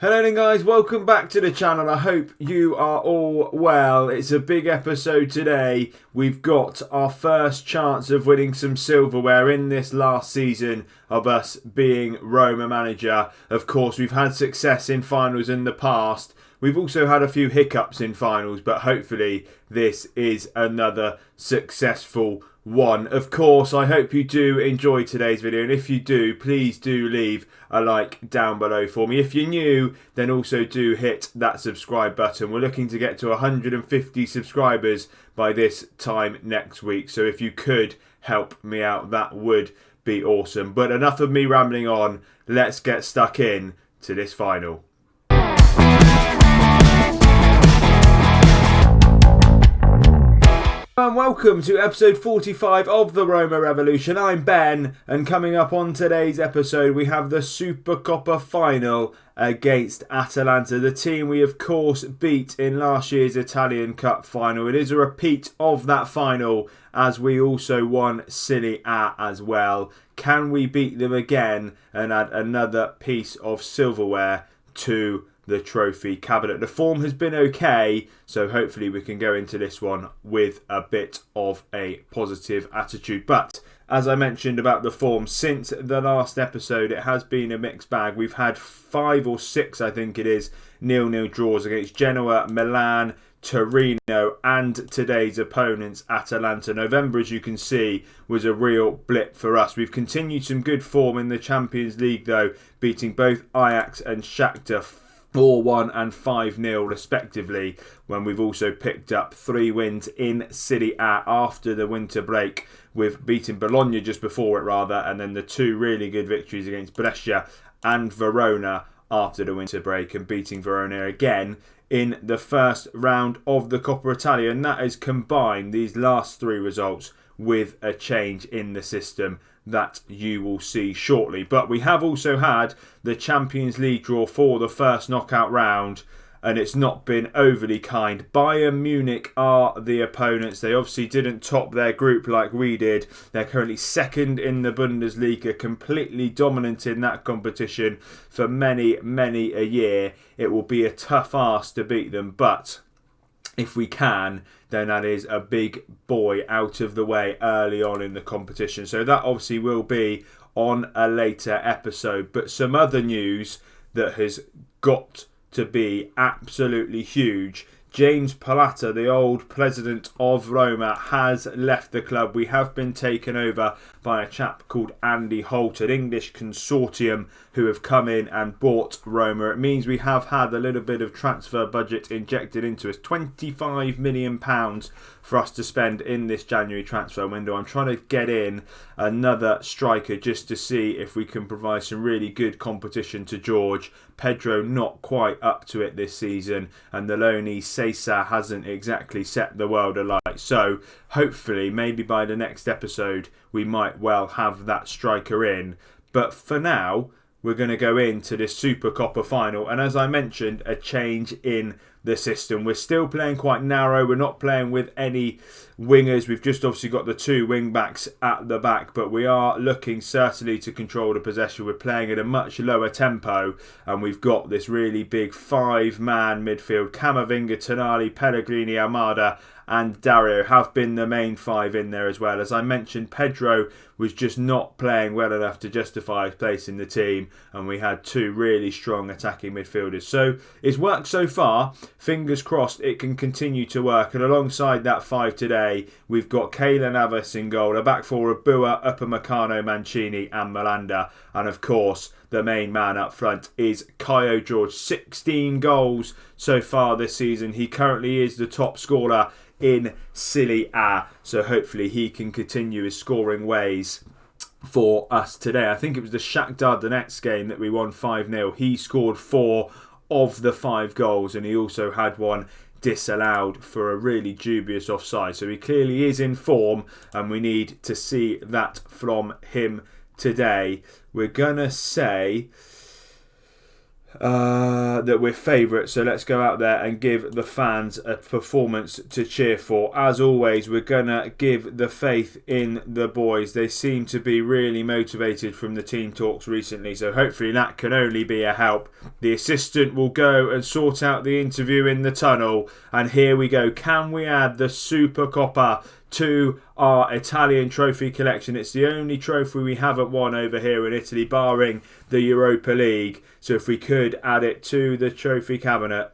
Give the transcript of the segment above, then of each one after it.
Hello then guys, welcome back to the channel. I hope you are all well. It's a big episode today. We've got our first chance of winning some silverware in this last season of us being Roma manager. Of course, we've had success in finals in the past. We've also had a few hiccups in finals, but hopefully this is another successful one. Of course, I hope you do enjoy today's video, and if you do, please do leave a like down below for me. If you're new, then also do hit that subscribe button. We're looking to get to 150 subscribers by this time next week, so if you could help me out, that would be awesome. But enough of me rambling on, let's get stuck in to this final. And welcome to episode 45 of the Roma Revolution. I'm Ben, and coming up on today's episode we have the SUPERCOPPA final against Atalanta, the team we of course beat in last year's Italian Cup final. It is a repeat of that final, as we also won Serie A as well. Can we beat them again and add another piece of silverware to the trophy cabinet? The form has been okay, so hopefully we can go into this one with a bit of a positive attitude. But as I mentioned about the form, since the last episode it has been a mixed bag. We've had 5 or 6, I think it is, 0-0 draws against Genoa, Milan, Torino and today's opponents Atalanta. November, as you can see, was a real blip for us. We've continued some good form in the Champions League though, beating both Ajax and Shakhtar 4-1 and 5-0 respectively, when we've also picked up 3 wins in Serie A after the winter break, with beating Bologna just before it and then the 2 really good victories against Brescia and Verona after the winter break, and beating Verona again in the first round of the Coppa Italia. And that has combined these last 3 results with a change in the system that you will see shortly. But we have also had the Champions League draw for the first knockout round, and it's not been overly kind. Bayern Munich are the opponents. They obviously didn't top their group like we did. They're currently second in the Bundesliga, completely dominant in that competition for many a year. It will be a tough ask to beat them, but if we can, then that is a big boy out of the way early on in the competition. So that obviously will be on a later episode. But some other news that has got to be absolutely huge. James Pallotta, the old president of Roma, has left the club. We have been taken over by a chap called Andy Holt, an English consortium who have come in and bought Roma. It means we have had a little bit of transfer budget injected into us, £25 million for us to spend in this January transfer window. I'm trying to get in another striker just to see if we can provide some really good competition to George. Pedro not quite up to it this season, and the loanee Cesar hasn't exactly set the world alight. So hopefully maybe by the next episode we might well have that striker in. But for now, we're going to go into this SUPERCOPPA final, and as I mentioned, a change in the system. We're still playing quite narrow. We're not playing with any wingers. We've just obviously got the 2 wing backs at the back, but we are looking certainly to control the possession. We're playing at a much lower tempo, and we've got this really big 5-man midfield. Camavinga, Tonali, Pellegrini, Almada and Dario have been the main 5 in there as well. As I mentioned, Pedro was just not playing well enough to justify his place in the team, and we had 2 really strong attacking midfielders. So it's worked so far. Fingers crossed it can continue to work. And alongside that 5 today, we've got Keylor Navas in goal, a back 4 of Bua, Upamecano, Mancini and Malanda. And of course, the main man up front is Caio Jorge. 16 goals so far this season. He currently is the top scorer in Serie A, so hopefully he can continue his scoring ways for us today. I think it was the Shakhtar Donetsk game that we won 5-0. He scored 4 of the 5 goals, and he also had one disallowed for a really dubious offside. So he clearly is in form, and we need to see that from him today. We're gonna say that we're favourites, so let's go out there and give the fans a performance to cheer for. As always, we're going to give the faith in the boys. They seem to be really motivated from the team talks recently, so hopefully that can only be a help. The assistant will go and sort out the interview in the tunnel, and here we go. Can we add the Supercoppa to our Italian trophy collection? It's the only trophy we haven't won over here in Italy, barring the Europa League. So if we could add it to the trophy cabinet,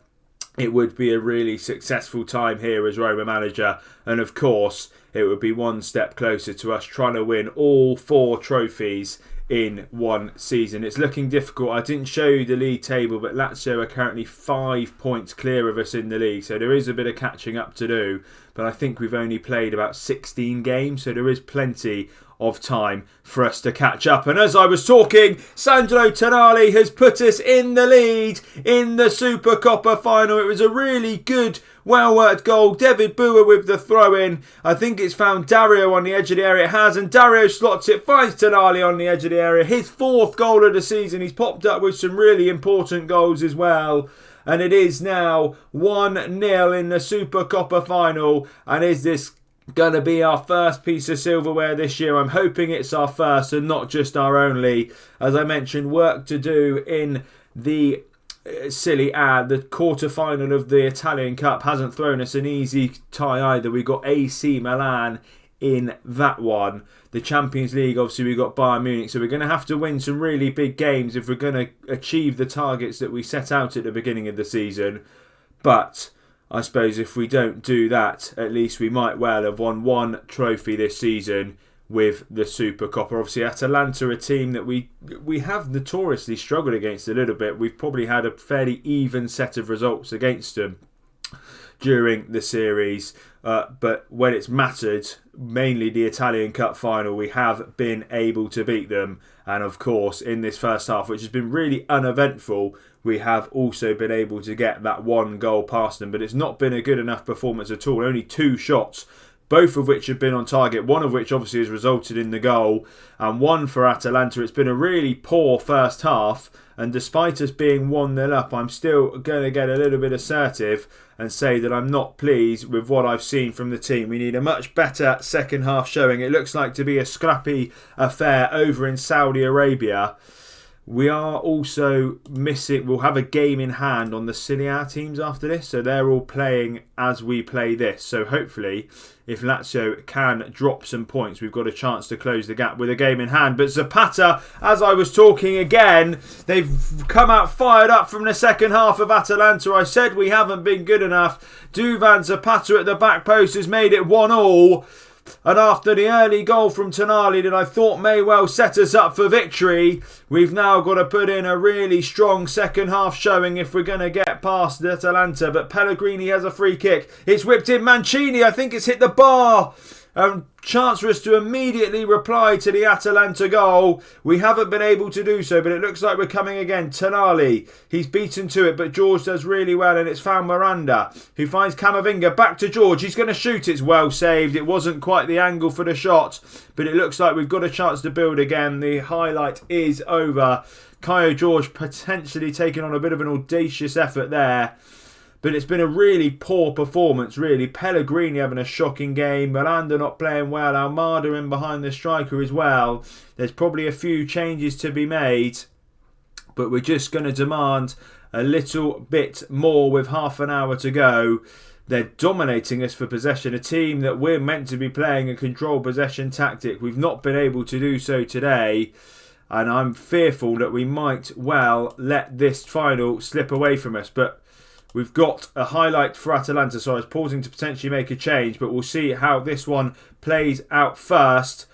it would be a really successful time here as Roma manager. And of course, it would be one step closer to us trying to win all 4 trophies in one season. It's looking difficult. I didn't show you the league table, but Lazio are currently 5 points clear of us in the league, so there is a bit of catching up to do, but I think we've only played about 16 games, so there is plenty of time for us to catch up. And as I was talking, Sandro Tonali has put us in the lead in the Supercoppa final. It was a really good, well-worked goal. David Bua with the throw-in. I think it's found Dario on the edge of the area. It has, and Dario slots it, finds Tonali on the edge of the area. His 4th goal of the season. He's popped up with some really important goals as well. And it is now 1-0 in the Supercoppa final. And is this going to be our first piece of silverware this year? I'm hoping it's our first and not just our only. As I mentioned, work to do in the silly ad. The quarter-final of the Italian Cup hasn't thrown us an easy tie either. We got AC Milan in that one. The Champions League, obviously, we got Bayern Munich, so we're going to have to win some really big games if we're going to achieve the targets that we set out at the beginning of the season. But I suppose if we don't do that, at least we might well have won one trophy this season with the Supercoppa. Obviously, Atalanta, a team that we have notoriously struggled against a little bit. We've probably had a fairly even set of results against them during the series, but when it's mattered, mainly the Italian Cup final, we have been able to beat them. And of course, in this first half, which has been really uneventful, we have also been able to get that 1 goal past them. But it's not been a good enough performance at all. Only 2 shots, both of which have been on target, one of which obviously has resulted in the goal, and one for Atalanta. It's been a really poor first half, and despite us being 1-0 up, I'm still going to get a little bit assertive and say that I'm not pleased with what I've seen from the team. We need a much better second half showing. It looks like to be a scrappy affair over in Saudi Arabia. We are also missing, we'll have a game in hand on the Serie A teams after this, so they're all playing as we play this. So hopefully, if Lazio can drop some points, we've got a chance to close the gap with a game in hand. But Zapata, as I was talking again, they've come out fired up from the second half of Atalanta. I said we haven't been good enough. Duvan Zapata at the back post has made it 1-1. And after the early goal from Tonali that I thought may well set us up for victory, we've now got to put in a really strong second half showing if we're going to get past Atalanta. But Pellegrini has a free kick. It's whipped in. Mancini, I think it's hit the bar. Chance for us to immediately reply to the Atalanta goal. We haven't been able to do so, but it looks like we're coming again. Tonali, he's beaten to it, but George does really well, and it's found Miranda, who finds Camavinga. Back to George. He's going to shoot. It's well saved. It wasn't quite the angle for the shot, but it looks like we've got a chance to build again. The highlight is over. Caio George potentially taking on a bit of an audacious effort there. But it's been a really poor performance, really. Pellegrini having a shocking game. Miranda not playing well. Almada in behind the striker as well. There's probably a few changes to be made. But we're just going to demand a little bit more with half an hour to go. They're dominating us for possession. A team that we're meant to be playing a controlled possession tactic. We've not been able to do so today. And I'm fearful that we might well let this final slip away from us. But we've got a highlight for Atalanta, so I was pausing to potentially make a change, but we'll see how this one plays out first.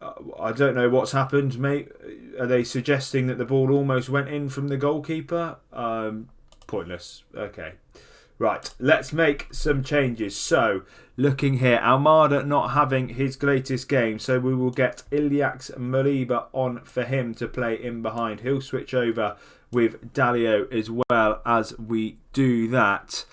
I don't know what's happened, mate. Are they suggesting that the ball almost went in from the goalkeeper? Pointless. Okay. Right, let's make some changes. So, looking here, Almada not having his greatest game, so we will get Ilyas Moriba on for him to play in behind. He'll switch over with Dalio as well as we do that.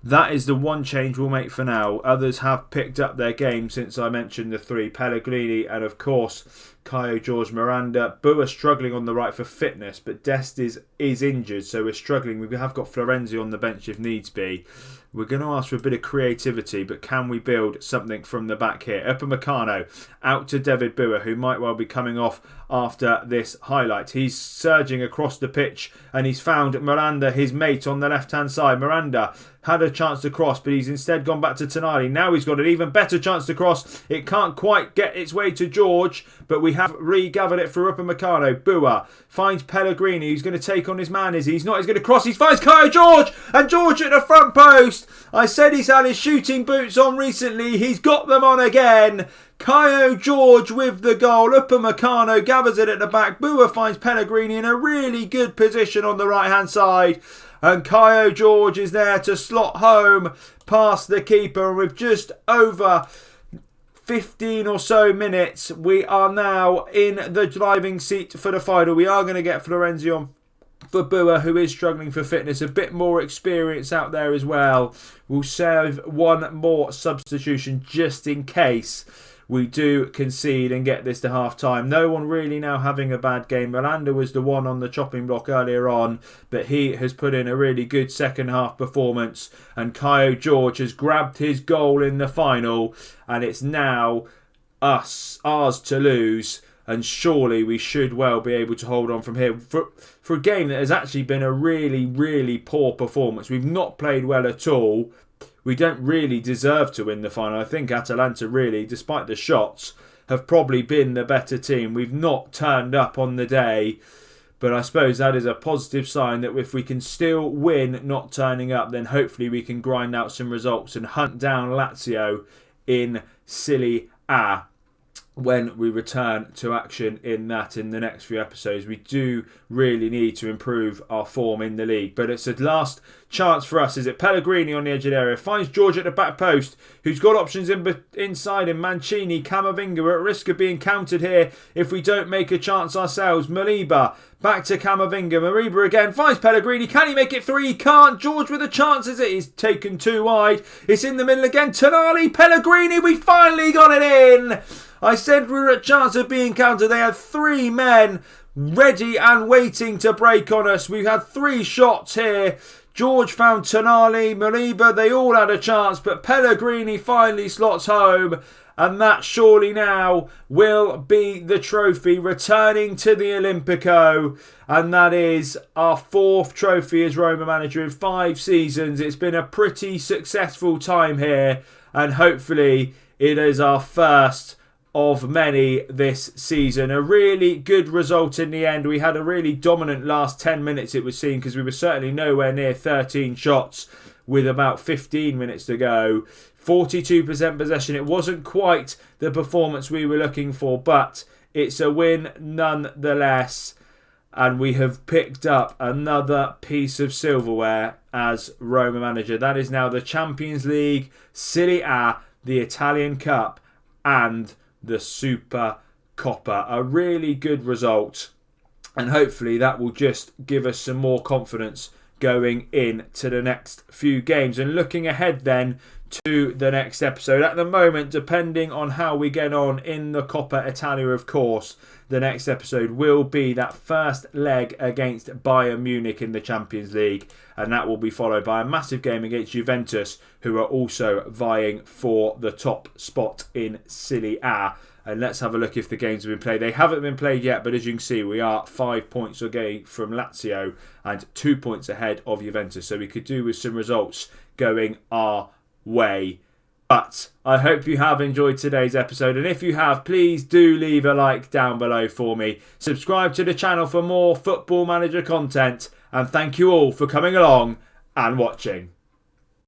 That is the one change we'll make for now. Others have picked up their game since I mentioned the three. Pellegrini and, of course, Caio Jorge Miranda. Bua struggling on the right for fitness, but Dest is injured, so we're struggling. We have got Florenzi on the bench if needs be. We're going to ask for a bit of creativity, but can we build something from the back here? Upamecano out to David Bua, who might well be coming off after this highlight. He's surging across the pitch, and he's found Miranda, his mate, on the left-hand side. Miranda had a chance to cross, but he's instead gone back to Tonali. Now he's got an even better chance to cross. It can't quite get its way to George, but we have regathered it for Upamecano. Bua finds Pellegrini, who's going to take on his man. He's not. He's going to cross. He finds Caio Jorge, and George at the front post. I said he's had his shooting boots on recently. He's got them on again. Caio Jorge with the goal. Upamecano gathers it at the back. Bua finds Pellegrini in a really good position on the right-hand side. And Caio Jorge is there to slot home past the keeper. And with just over 15 or so minutes, we are now in the driving seat for the final. We are going to get Florenzi on for Bua, who is struggling for fitness. A bit more experience out there as well. We'll save one more substitution just in case we do concede and get this to half-time. No one really now having a bad game. Miranda was the one on the chopping block earlier on, but he has put in a really good second-half performance, and Caio Jorge has grabbed his goal in the final, and it's now ours to lose, and surely we should well be able to hold on from here. For a game that has actually been a really, really poor performance. We've not played well at all. We don't really deserve to win the final. I think Atalanta really, despite the shots, have probably been the better team. We've not turned up on the day, but I suppose that is a positive sign that if we can still win not turning up, then hopefully we can grind out some results and hunt down Lazio in Serie A when we return to action in the next few episodes. We do really need to improve our form in the league, but it's a last chance for us. Is it Pellegrini on the edge of the area, finds George at the back post, who's got options inside him. Mancini, Camavinga are at risk of being countered here if we don't make a chance ourselves. Maliba back to Camavinga. Maliba again finds Pellegrini. Can he make it three? He can't. George with a chance as it is taken too wide. It's in the middle again. Tonali, Pellegrini, we finally got it in. I said we were at chance of being countered. They had three men ready and waiting to break on us. We've had three shots here. George found Tonali, Maliba, they all had a chance, but Pellegrini finally slots home. And that surely now will be the trophy returning to the Olimpico. And that is our fourth trophy as Roma manager in 5 seasons. It's been a pretty successful time here. And hopefully it is our first of many this season. A really good result in the end. We had a really dominant last 10 minutes, it would seem, because we were certainly nowhere near 13 shots with about 15 minutes to go. 42% possession. It wasn't quite the performance we were looking for, but it's a win nonetheless. And we have picked up another piece of silverware as Roma manager. That is now the Champions League, Serie A, the Italian Cup, and the SUPERCOPPA. A really good result, and hopefully that will just give us some more confidence going into the next few games. And looking ahead then to the next episode, at the moment, depending on how we get on in the Coppa Italia, of course, the next episode will be that first leg against Bayern Munich in the Champions League, and that will be followed by a massive game against Juventus, who are also vying for the top spot in Serie A. And let's have a look if the games have been played. They haven't been played yet, but as you can see, we are 5 points away from Lazio and 2 points ahead of Juventus. So we could do with some results going our way. But I hope you have enjoyed today's episode, and if you have, please do leave a like down below for me. Subscribe to the channel for more Football Manager content, and thank you all for coming along and watching.